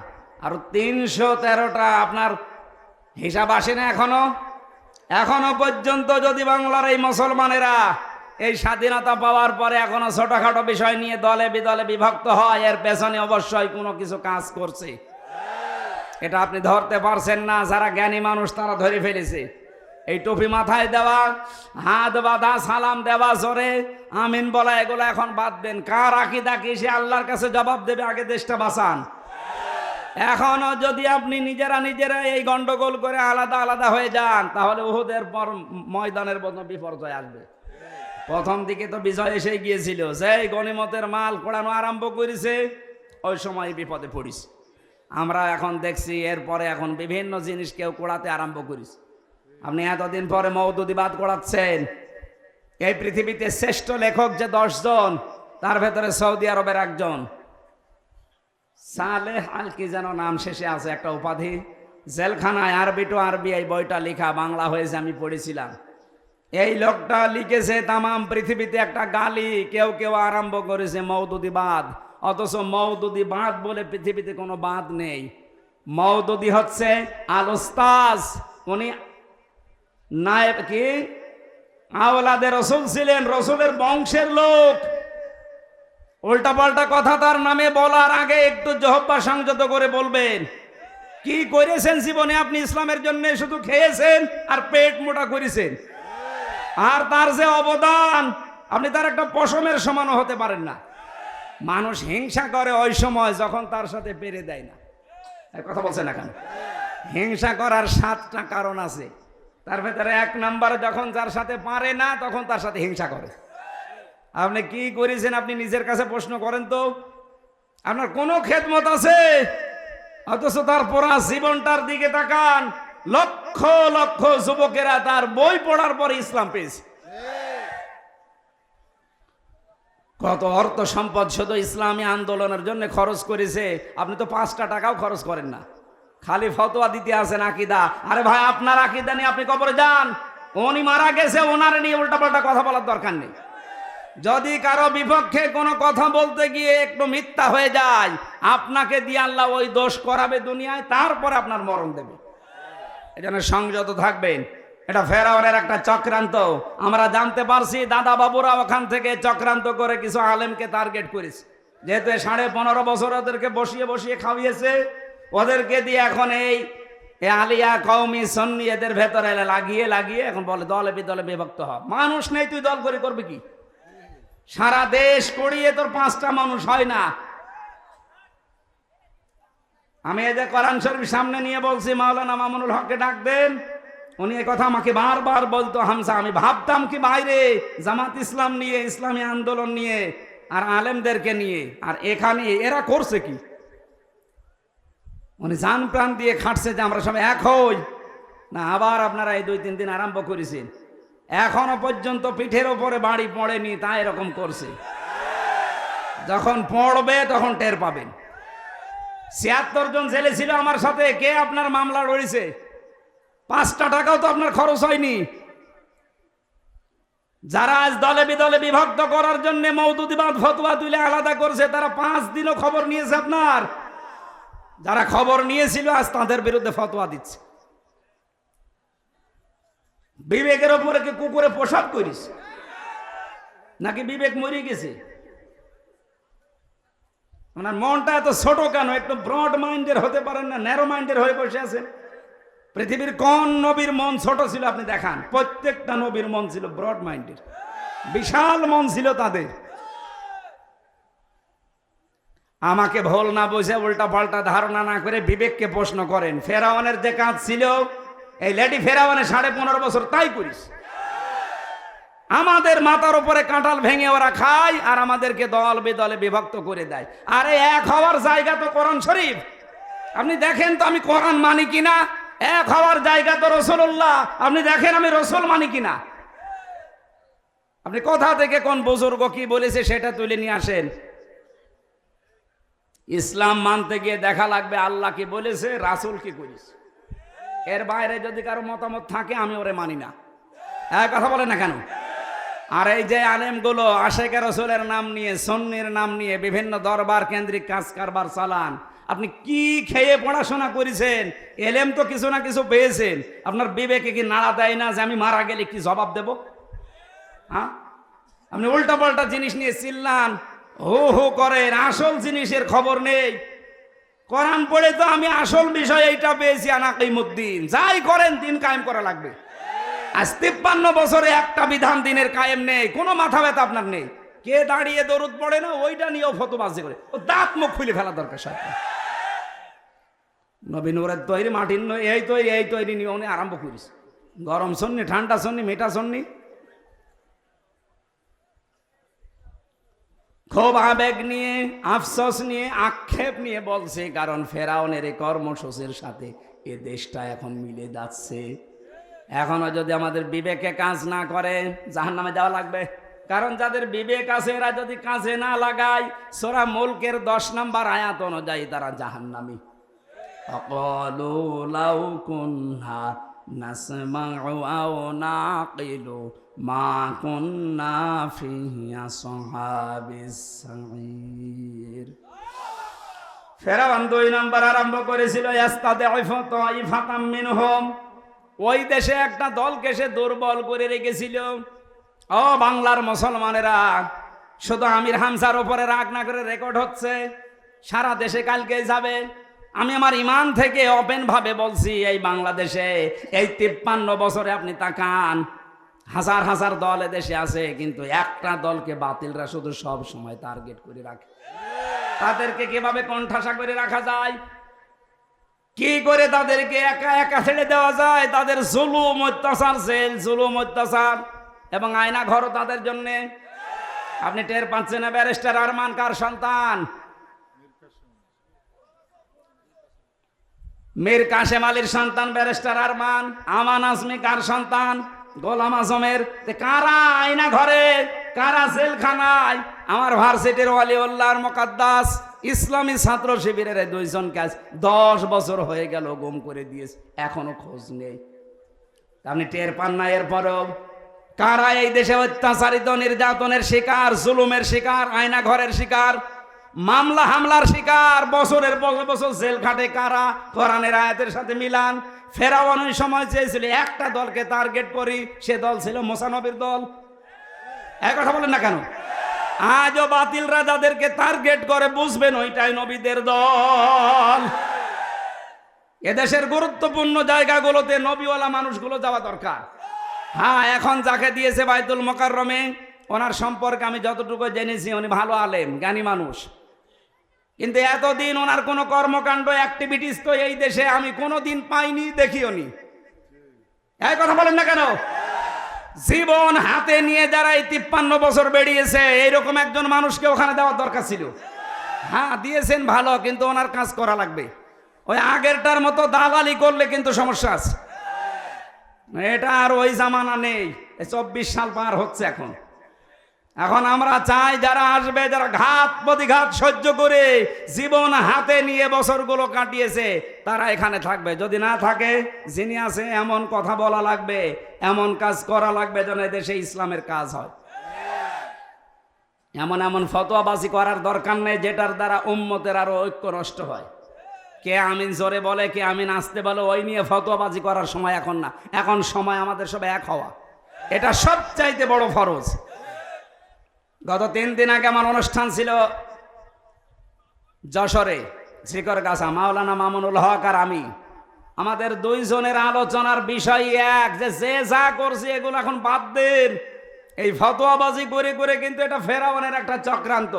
আর 313টা আপনার হিসাব আসে না এখনো পর্যন্ত। যদি বাংলার এই মুসলমানেরা এই স্বাধীনতা পাওয়ার পরে এখনো ছোটখাটো বিষয় নিয়ে দলে বিদলে বিভক্ত হয়, এর পেছনে অবশ্যই কোনো কিছু কাজ করছে। এটা আপনি ধরতে পারছেন না, যারা জ্ঞানী মানুষ তারা ধরে ফেলেছে। এই টুপি মাথায় দেওয়া, হাত বাঁধা, সালাম দেওয়া, জোরে আমিন বলা, এগুলো এখন বাদ দেন। কার আকীদা কি সে আল্লাহর কাছে জবাব দেবে, আগে দেশটা বাঁচান। এখনো যদি আপনি নিজেরা এই গন্ডগোল করে আলাদা আলাদা হয়ে যান, তাহলে উহুদের পর ময়দানের মতো বিপর্যয় আসবে। প্রথম দিকে তো বিজয় এসে গিয়েছিল, সেই গনিমতের মাল কোড়ানো আরম্ভ করেছে, ওই সময় বিপদে পড়িস। আমরা এখন দেখছি এরপরে এখন বিভিন্ন জিনিস কেউ কোড়াতে আরম্ভ করিস। আপনি এতদিন পরে মওদুদিবাদ কোড়াচ্ছেন। এই পৃথিবীতে শ্রেষ্ঠ লেখক যে 10 জন, তার ভেতরে সৌদি আরবের একজন সালেহ আল কি যেন নাম শেষে আছে একটা উপাধি, জেলখানায় আরবি টু আরবি এই বইটা লেখা, বাংলা হয়েছে, আমি পড়েছিলাম। এই লোকটা লিখেছে তামাম পৃথিবীতে একটা গালি কেউ কেউ আরম্ভ করেছে মওদুদিবাদ, অথচ মওদুদিবাদ বলে পৃথিবীতে কোনো বাদ নেই। মওদুদি হচ্ছে আল উস্তাজ, উনি নায়েব কি আওলাদে রসুল ছিলেন, রসুলের বংশের লোক। উল্টা পাল্টা কথা তার নামে বলার আগে একটু জহব্বা সংযত করে বলবেন। কি করেছেন জীবনে আপনি ইসলামের জন্য? শুধু খেয়েছেন আর পেট মোটা করেছেন। আর তার যে অবদান, আপনি তার একটা পশমের সমানও হতে পারেন না। মানুষ হিংসা করে ওই সময় যখন তার সাথে পেরে দেয় না। কথা বলছেন না কেন? হিংসা করার 7টা কারণ আছে, তার ভেতরে 1 নাম্বার, যখন যার সাথে পারে না তখন তার সাথে হিংসা করে। আপনি কি করেছেন আপনি নিজের কাছে প্রশ্ন করেন তো। আপনার কোনো খেদমত আছে, অথচ তার পড়া জীবনটার দিকে তাকান। লক্ষ লক্ষ যুবকেরা তার বই পড়ার পরে ইসলাম পেয়েছে। কত অর্থ সম্পদ শুধু ইসলামী আন্দোলনের জন্য খরচ করেছে। আপনি তো 5টা টাকাও খরচ করেন না, খালি ফতোয়া দিতে আসেন আকীদা। আরে ভাই, আপনার আকীদা নিয়ে আপনি কবরে যান। উনি মারা গেছে, ওনারে নিয়ে উল্টাপাল্টা কথা বলার দরকার নেই। যদি কারো বিপক্ষে কোনো কথা বলতে গিয়ে একটু মিথ্যা হয়ে যায়, আপনাকে দিয়ে আল্লাহ ওই দোষ করাবে দুনিয়ায়, তারপরে আপনার মরণ দেবে। এজন্য সংযত থাকবেন। এটা ফেরাউনের একটা চক্রান্ত। আমরা জানতে পারছি দাদা বাবুরা ওখান থেকে চক্রান্ত করে কিছু আলেমকে টার্গেট করেছে। যেহেতু 15.5 বছর ওদেরকে বসিয়ে বসিয়ে খাওয়িয়েছে, ওদেরকে দিয়ে এখন এই আলিয়া কওমি সুন্নি এদের ভেতরে লাগিয়ে লাগিয়ে এখন বলে দলে বিদলে বিভক্ত হ। মানুষ নেই, তুই দল করে করবি কি? সারা দেশ করিয়ে তোর 5টা মানুষ হয় না। আমি এই যে কোরআন শরীফ সামনে নিয়ে বলছি, মাওলানা মামুনুল হককে ডাক দেন। উনি এই কথা আমাকে বারবার বলতো, হামজা আমি ভাবতাম কি বাইরে জামাত ইসলাম নিয়ে, ইসলামী আন্দোলন নিয়ে আর আলেমদেরকে নিয়ে, আর এখানে এরা করছে কি? উনি জান প্রাণ দিয়ে খাটছে যে আমরা সবাই এক হই না। আবার আপনারা এই 2-3 দিন আরম্ভ করেছেন, এখনো পর্যন্ত পিঠের ওপরে বাড়ি পড়েনি, তা এরকম করছে। যখন পড়বে তখন টের পাবেন। 76 জন জেলে ছিল আমার সাথে। কে আপনার মামলা লড়েছে? 5টা টাকাও তো আপনার খরচ হয়নি। যারা আজ দলে বিদলে বিভক্ত করার জন্য মওদুদিবাদ ফতোয়া তুলে আলাদা করছে, তারা 5 দিনও খবর নিয়েছে আপনার। যারা খবর নিয়েছিল আজ তাদের বিরুদ্ধে ফতোয়া দিচ্ছে। বিবেকের ওপরে কি কুকুরে পোশাক করিস নাকি বিবেক মরে গেছে? ওনার মনটা এত ছোট কেন? একটু ব্রড মাইন্ডের হতে পারেন না, ন্যারো মাইন্ডের হয়ে বসে আছেন। পৃথিবীর কোন নবীর মন ছোট ছিল আপনি দেখান? প্রত্যেকটা নবীর মন ছিল ব্রড মাইন্ডের, বিশাল মন ছিল তাদের। আমাকে ভুল না বুঝে উল্টা পাল্টা ধারণা না করে বিবেককে প্রশ্ন করেন। ফেরাউনের যে কাজ ছিল, এই লেডি ফেরাউনে 15.5 বছর তাই করিস। আমাদের মাথার উপরে কাঁঠাল ভেঙে ওরা খায় আর আমাদেরকে দল বেদলে বিভক্ত করে দেয়। আরে এক হওয়ার জায়গা তো কোরআন শরীফ। আপনি দেখেন তো আমি কোরআন মানি কিনা। এক হওয়ার জায়গা তো রাসূলুল্লাহ। আপনি দেখেন আমি রাসূল মানি কিনা। আপনি কোথা থেকে কোন বুজুর্গ কি বলেছে সেটা তুলে নিয়ে আসেন। ইসলাম মানতে গিয়ে দেখা লাগবে আল্লাহ কি বলেছে, রাসূল কি করেছে। এর বাইরে যদি কারো মতামত থাকে আমি ওরে মানি না। কথা বলে না কেন? আর এই যে আলেমগুলো আশেকে রাসূলের নাম নিয়ে, সুন্নির নাম নিয়ে বিভিন্ন দরবার কেন্দ্রিক কাজ কারবার চালান। আপনি কি খেয়ে পড়াশোনা করেছেন? এলেম তো কিছু না কিছু পেয়েছেন। আপনার বিবেকে কি নাড়া দেয় না যে আমি মারা গেলে কি জবাব দেব? হ্যাঁ, আপনি উল্টা পাল্টা জিনিস নিয়ে চিল্লান, হো হো করেন, আসল জিনিসের খবর নেই। কোরআন পড়ে তো আমি আসল বিষয় এইটা পেয়েছি, আনাকিমুদ্দিন। যাই করেন দিন কায়েম করা লাগবে। আজ 53 বছরে একটা বিধান দিনের কায়েম নেই, কোনো মাথা ব্যথা আপনার নেই। কে দাঁড়িয়ে দরুদ পড়ে না ওইটা নিয়েও ফতোবাজি করে, ও দাঁত মুখ খুলে ফেলা দরকার। সাথে নবী নূরের তৈরি, মাটির এই তৈরি নিয়ে উনি আরম্ভ করিস। গরম সন্নি, ঠান্ডা সন্নি, মেটা সন্নি, খুব আবেগ নিয়ে, আফসোস নিয়ে, আক্ষেপ নিয়ে বলছে। কারণ ফেরাউনের এই কর্মসূচির সাথে এ দেশটা এখন মিলে যাচ্ছে। এখনো যদি আমাদের বিবেকে কাজ না করে জাহান্নামে যাওয়া লাগবে। কারণ যাদের বিবেক আছে এরা যদি কাজে না লাগায়, সূরা মুলকের 10 নম্বর আয়াত অনুযায়ী তারা জাহান্নামী। আকালু লাউ কুনহা নাসমাউ আও নাকিলু মা কুন্না ফি আসহাবিস সাঈর। ফেরাউন 2 নম্বর আরম্ভ করেছিল ইস্তাদঈফু তাইফাতাম মিনহুম। ওই দেশে একটা দলকে সে দুর্বল করে রেখেছিল। ও বাংলার মুসলমানেরা, শুধু আমির হামজার উপরে রাগ না করে রেকর্ড হচ্ছে, সারা দেশে কালকে যাবে। আমি আমার ইমান থেকে ওপেন ভাবে বলছি, এই বাংলাদেশে এই 53 বছরে আপনি তাকান, হাজার হাজার দল দেশে আছে, কিন্তু একটা দলকে বাতিলরা শুধু সব সময় টার্গেট করে রাখে। তাদেরকে কিভাবে কোণঠাসা করে রাখা যায়, কি করে তাদেরকে একা একা ছেড়ে দেওয়া যায়। তাদের জুলুম অত্যাচার, জেল জুলুম অত্যাচার এবং আয়না ঘরও তাদের জন্য। আপনি টের পাচ্ছেন না? ব্যারিস্টার আরমান কার সন্তান? মীর কাসেম আলীর সন্তান ব্যারিস্টার আরমান। আমান আজমি কার সন্তান? গোলাম আজমের। কারা আয়না ঘরে, কারা জেলখানায়? আমার ভার্সিটির ওয়ালিউল্লাহর মুকাদ্দাস ইসলামী ছাত্র শিবিরের 2 জনকে আজ 10 বছর হয়ে গেল গুম করে দিয়েছে, এখনো খোঁজ নেই। আপনি টের পান না? এরপরও কারা এই দেশে অত্যাচারিত, নির্যাতনের শিকার, জুলুমের শিকার, আয়না ঘরের শিকার, মামলা হামলার শিকার, বছরের বছর জেল খাটে কারা? কোরআনের আয়াতের সাথে মিলান। ফেরাউন ওই সময় চেয়েছিল একটা দলকে টার্গেট করি, সে দল ছিল মুসা নবীর দল। এক কথা বলেন না কেন? আজও বাতিলরা যাদেরকে টার্গেট করে বুঝবেন ওইটাই নবীদের দল। এদেশের গুরুত্বপূর্ণ জায়গাগুলোতে নবীওয়ালা মানুষগুলো যাওয়া দরকার। হ্যাঁ, এখন যাকে দিয়েছে বাইতুল মোকাররমে, ওনার সম্পর্কে আমি যতটুকু জেনেছি উনি ভালো আলেম, জ্ঞানী মানুষ, কিন্তু এতদিন ওনার কোনো কর্মকাণ্ড, অ্যাক্টিভিটিস তো এই দেশে আমি কোনোদিন পাইনি, দেখিও নি। এই কথা বলেন না কেন? জীবন হাতে নিয়ে যারা এই 53 বছর বেরিয়েছে, এইরকম একজন মানুষকে ওখানে দেওয়ার দরকার ছিল। হ্যাঁ, দিয়েছেন ভালো, কিন্তু ওনার কাজ করা লাগবে। ওই আগেরটার মতো দালালি করলে কিন্তু সমস্যা আছে। এটা আর ওই জামানা নেই। 24 সাল পার হচ্ছে এখন। এখন আমরা চাই যারা আসবে, যারা ঘাত প্রতিঘাত সহ্য করে জীবন হাতে নিয়ে বছরগুলো কাটিয়েছে, তারা এখানে থাকবে। যদি না থাকে, যিনি আছে এমন কথা বলা লাগবে, এমন কাজ করা লাগবে যেন দেশে ইসলামের কাজ হয়। এমন এমন ফতোয়াবাজি করার দরকার নেই যেটার দ্বারা উম্মতের আরো ঐক্য নষ্ট হয়। কে আমিন জোরে বলে, কে আমিন আসতে বলে, ওই নিয়ে ফতোয়াবাজি করার সময় এখন না। এখন সময় আমাদের সব এক হওয়া, এটা সবচাইতে বড় ফরজ। গত 3 দিন আগে আমার অনুষ্ঠান ছিল যশোরে, ঝিকরগাছা। মাওলানা মামুনুল হক আর আমি, আমাদের 2 জনের আলোচনার বিষয় এক, যে যা করছে এগুলো এখন বাদ দেন। এই ফতোয়াবাজি করে করে কিন্তু এটা ফেরাউনের একটা চক্রান্ত।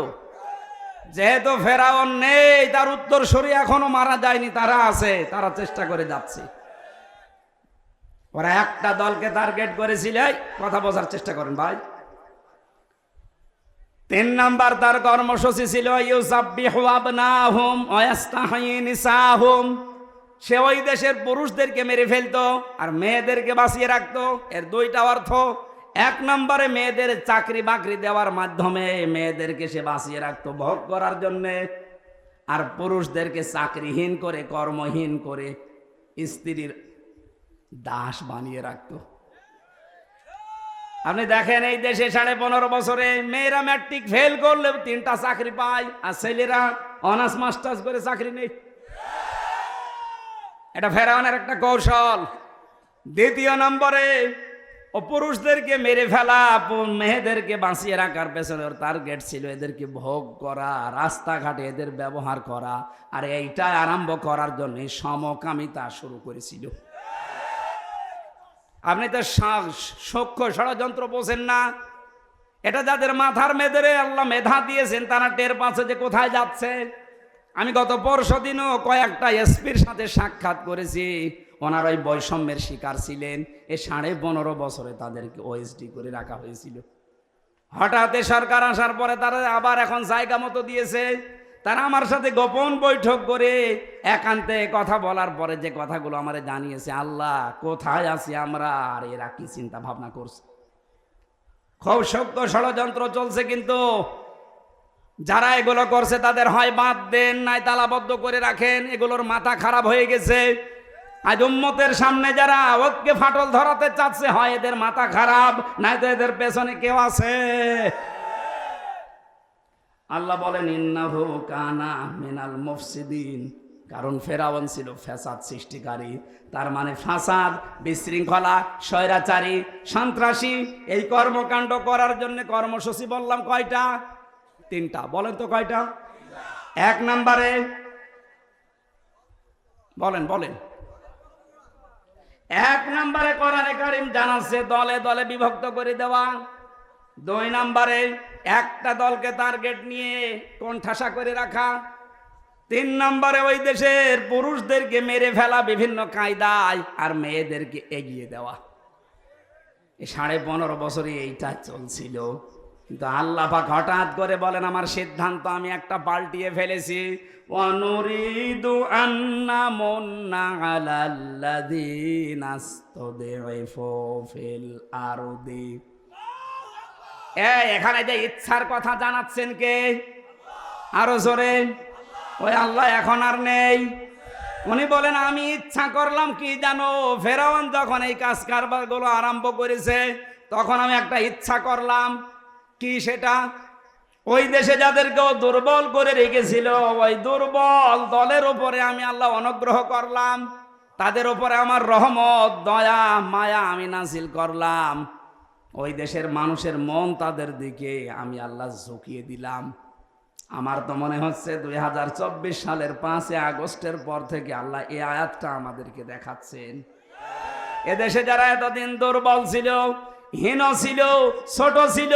যেহেতু ফেরাউন নেই, তার উত্তরসূরি এখনো মারা যায়নি, তারা আছে, তারা চেষ্টা করে যাচ্ছে। ওরা একটা দলকে টার্গেট করেছিল, কথা বোঝার চেষ্টা করেন ভাই। 3 নাম্বার তার কর্মসূচি ছিল ইউসাব্বিহু আবনাহুম ওয়া ইস্তাহয়ি নিসাহুম। সে ওই দেশের পুরুষদেরকে মেরে ফেলতো আর মেয়েদেরকে বাঁচিয়ে রাখতো। এর 2টা অর্থ। 1 নম্বরে মেয়েদের চাকরি বাকরি দেওয়ার মাধ্যমে মেয়েদেরকে সে বাঁচিয়ে রাখতো ভোগ করার জন্যে, আর পুরুষদেরকে চাকরিহীন করে কর্মহীন করে স্ত্রীর দাস বানিয়ে রাখতো। আপনি দেখেন এই দেশে 15.5 বছরে মেয়েরা ম্যাট্রিক ফেল করলেও 3টা চাকরি পায়, আর ছেলেরা অনার্স মাস্টার্স করে চাকরি নেই। এটা ফেরাউনের একটা কৌশল। 2 নম্বরে ও পুরুষদেরকে মেরে ফেলা, মেয়েদেরকে বাঁচিয়ে রাখার পেছনে ওর টার্গেট ছিল এদেরকে ভোগ করা, রাস্তাঘাটে এদের ব্যবহার করা, আর এইটা আরম্ভ করার জন্য সমকামিতা শুরু করেছিল। আপনি তো সূক্ষ্ম ষড়যন্ত্র বোঝেন না। এটা যাদের মাথার মেয়েদের আল্লাহ মেধা দিয়েছেন তারা টের পাচ্ছে যে কোথায় যাচ্ছে। আমি গত পরশুদিনও কয়েকটা এসপির সাথে সাক্ষাৎ করেছি, ওনার ওই বৈষম্যের শিকার ছিলেন। 15.5 বছরে তাদেরকে ওএসডি করে রাখা হয়েছিল। হঠাৎ সরকার আসার পরে তারা আবার এখন জায়গা মতো দিয়েছে। তারা আমার সাথে গোপন বৈঠক করে একান্তে কথা বলার পরে যে কথাগুলো আমারে জানিয়েছে, আল্লাহ কোথায় আছি আমরা, আর এরা কি চিন্তা ভাবনা করছে। খুব শক্ত ষড়যন্ত্র চলছে, কিন্তু যারা এগুলো করছে তাদের হয় বাদ দেন, নাই তালাবদ্ধ করে রাখেন। এগুলোর মাথা খারাপ হয়ে গেছে। আজ উম্মতের সামনে যারা ওকে ফাটল ধরাতে চাচ্ছে, হয় এদের মাথা খারাপ, নাই তো এদের পেছনে কেউ আছে। আল্লাহ বলেন ইন্নাহু কানা মিনাল মুফসিদিন, কারণ ফেরাউন ছিল ফ্যাসাদ সৃষ্টিকারী। তার মানে ফাসাদ, বিশৃঙ্খলা, স্বৈরাচারী, সন্ত্রাসী এই কর্মকাণ্ড করার জন্য কর্মসূচি বললাম কয়টা? 3টা। বলেন তো কয়টা? 1 নম্বরে বলেন 1 নম্বরে কোরআনে কারীম জানাচ্ছে দলে দলে বিভক্ত করে দেওয়া। 2 নম্বরে একটা দলকে টার্গেট নিয়ে কোণঠাসা করে রাখা। 3 নম্বরে ওই দেশের পুরুষদেরকে মেরে ফেলা বিভিন্ন কায়দায়, আর মেয়েদেরকে এগিয়ে দেওয়া। এই 15.5 বছরে এইটা চলছিল। কিন্তু আল্লাহ পাক হঠাৎ করে বলেন আমার সিদ্ধান্ত আমি একটা পাল্টিয়ে ফেলেছি। ওয়ানুরিদু আন্না মুন্না আলাল্লাযীনা ইসতাদঈফু ফিল আরদি। এখানে যে ইচ্ছার কথা জানাচ্ছেন কে? আরো জোরে। ওই আল্লাহ এখন আর নেই। উনি বলেন আমি ইচ্ছা করলাম কি জানো, ফেরাউন যখন এই কাজ কারবার গুলো আরম্ভ করেছে তখন আমি একটা ইচ্ছা করলাম। কি সেটা? ওই দেশে যাদেরকেও দুর্বল করে রেখেছিল ওই দুর্বল দলের উপরে আমি আল্লাহ অনুগ্রহ করলাম, তাদের উপরে আমার রহমত, দয়া, মায়া আমি নাজিল করলাম। ওই দেশের মানুষের মন তাদের দিকে আমি আল্লাহ ঝুঁকিয়ে দিলাম। আমার তো মনে হচ্ছে 2024 সালের 5 আগস্টের পর থেকে আল্লাহ এই আয়াতটা আমাদেরকে দেখাচ্ছেন। এদেশে যারা এতদিন দুর্বল ছিল, হীন ছিল, ছোট ছিল,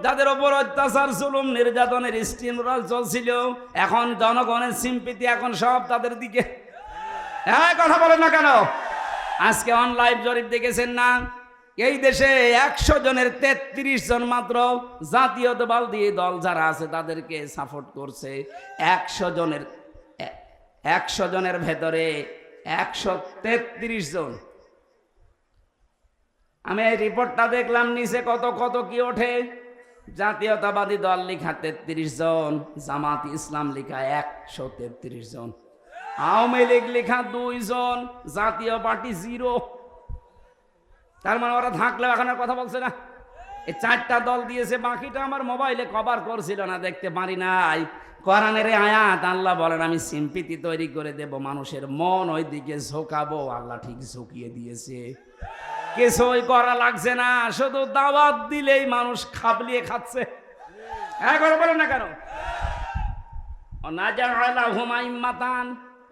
যাদের উপর অত্যাচার, জুলুম, নির্যাতনের স্টিমরোল চলছিল, এখন জনগণের সিম্পিতি এখন সব তাদের দিকে। হ্যাঁ, কথা বলেন না কেন? আজকে অনলাইন জরিপ দেখেছেন না? এই দেশে 100 জনের 33 জন মাত্র জাতীয়তাবাদী দল যারা আছে তাদেরকে সাপোর্ট করছে। 100 জনের ভেতরে 133 জন। আমি এই রিপোর্টটা দেখলাম, নিচে কত কত কি ওঠে। জাতীয়তাবাদী দল লিখা 33 জন, জামাত ইসলাম লিখা 133 জন, আওয়ামী লীগ লিখা 2 জন, জাতীয় পার্টি 0। তার মানে ওরা থাকলেও এখন আর কথা বলছে না। এই 4টা দল দিয়েছে, বাকিটা আমার মোবাইলে কভার করছিল না, দেখতে পারি নাই। কোরআনের আয়াত আল্লাহ বলেন আমি সিম্পিতি তৈরি করে দেব, মানুষের মন ওই দিকে ঝোঁকাবো। আল্লাহ ঠিক ঝুঁকিয়ে দিয়েছে, কিছুই করা লাগছে না, শুধু দাওয়াত দিলেই মানুষ খাবলিয়ে খাচ্ছে। কথা বলেন না কেন?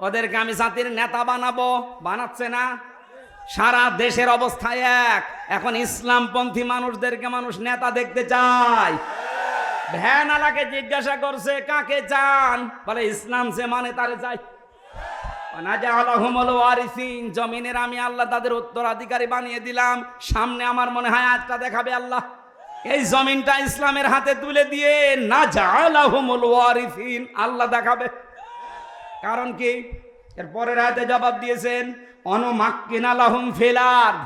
ওদেরকে আমি জাতির নেতা বানাবো, বানাচ্ছে না। সারা দেশের অবস্থা এক। এখন ইসলামপন্থী মানুষদেরকে মানুষ নেতা দেখতে চায়। ভ্যানালাকে জিজ্ঞাসা করছে কাকে চান, বলে ইসলাম যে মানে তারে চাই। নাজালাহুমুল ওয়ারিসিন, জমিনের আমি আল্লাহ তাদের উত্তরাধিকারী বানিয়ে দিলাম। সামনে আমার মনে হয় আয়াতটা দেখাবে আল্লাহ, এই জমিনটা ইসলামের হাতে তুলে দিয়ে নাজালাহুমুল ওয়ারিসিন আল্লাহ দেখাবে। কারণ কি? এর পরের আয়াতে জবাব দিয়েছেন অনুমাক্কিনা লাহুম ফিল আরদ,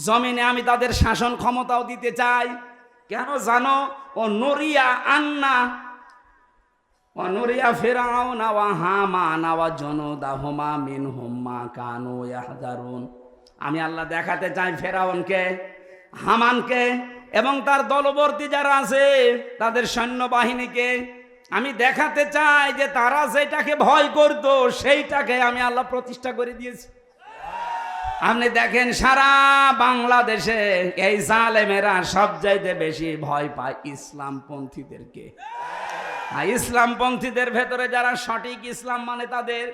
জমিনে আমি তাদের শাসন ক্ষমতাও দিতে চাই। কেন জানো? ও নরিয়া আন্না ও নরিয়া ফিরাউনা ওয়া হামানা ওয়া জুনুদাহুমা মিনহুম মা কানু ইয়াহযারুন, আমি আল্লাহ দেখাতে চাই ফেরাউনকে, হামানকে এবং তার দলবর্তী যারা আছে তাদের সৈন্যবাহিনীকে আমি দেখাতে চাই যে তারা যেটাকে ভয় করত সেইটাকে আমি আল্লাহ প্রতিষ্ঠা করে দিয়েছি। আপনি দেখেন সারা বাংলাদেশে এই জালেমেরা সবচাইতে বেশি ভয় পায় ইসলামপন্থীদেরকে। ইসলামপন্থীদের ভেতরে যারা সঠিক ইসলাম মানে তাদের